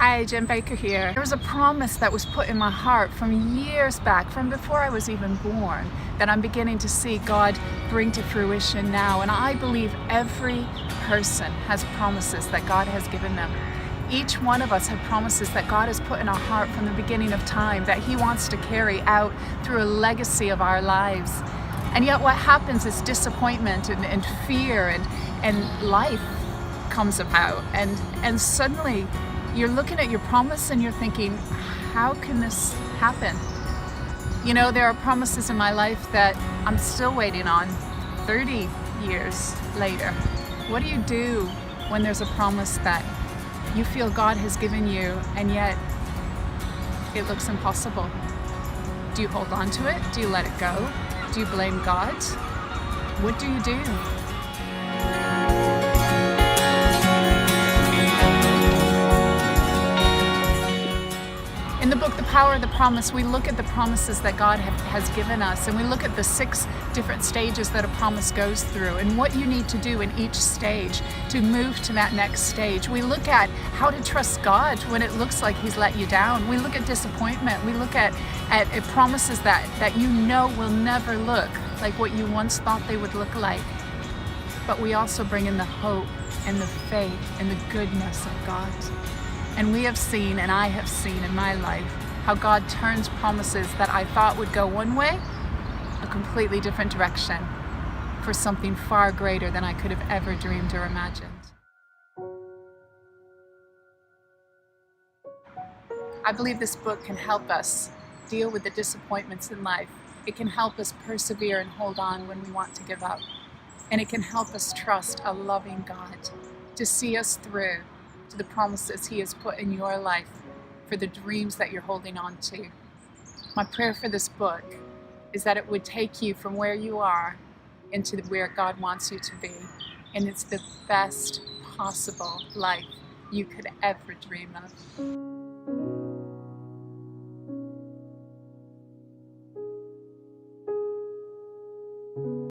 Hi, Jen Baker here. There was a promise that was put in my heart from years back, from before I was even born, that I'm beginning to see God bring to fruition now. And I believe every person has promises that God has given them. Each one of us have promises that God has put in our heart from the beginning of time that He wants to carry out through a legacy of our lives. And yet what happens is disappointment and fear and life comes about, and suddenly you're looking at your promise and you're thinking, how can this happen? You know, there are promises in my life that I'm still waiting on 30 years later. What do you do when there's a promise that you feel God has given you and yet it looks impossible? Do you hold on to it? Do you let it go? Do you blame God? What do you do? In the book, The Power of the Promise, we look at the promises that God has given us, and we look at the 6 different stages that a promise goes through and what you need to do in each stage to move to that next stage. We look at how to trust God when it looks like He's let you down. We look at disappointment. We look at promises that you know will never look like what you once thought they would look like. But we also bring in the hope and the faith and the goodness of God. And we have seen, and I have seen in my life, how God turns promises that I thought would go one way, a completely different direction, for something far greater than I could have ever dreamed or imagined. I believe this book can help us deal with the disappointments in life. It can help us persevere and hold on when we want to give up. And it can help us trust a loving God to see us through to the promises He has put in your life, for the dreams that you're holding on to. My prayer for this book is that it would take you from where you are into where God wants you to be. And it's the best possible life you could ever dream of.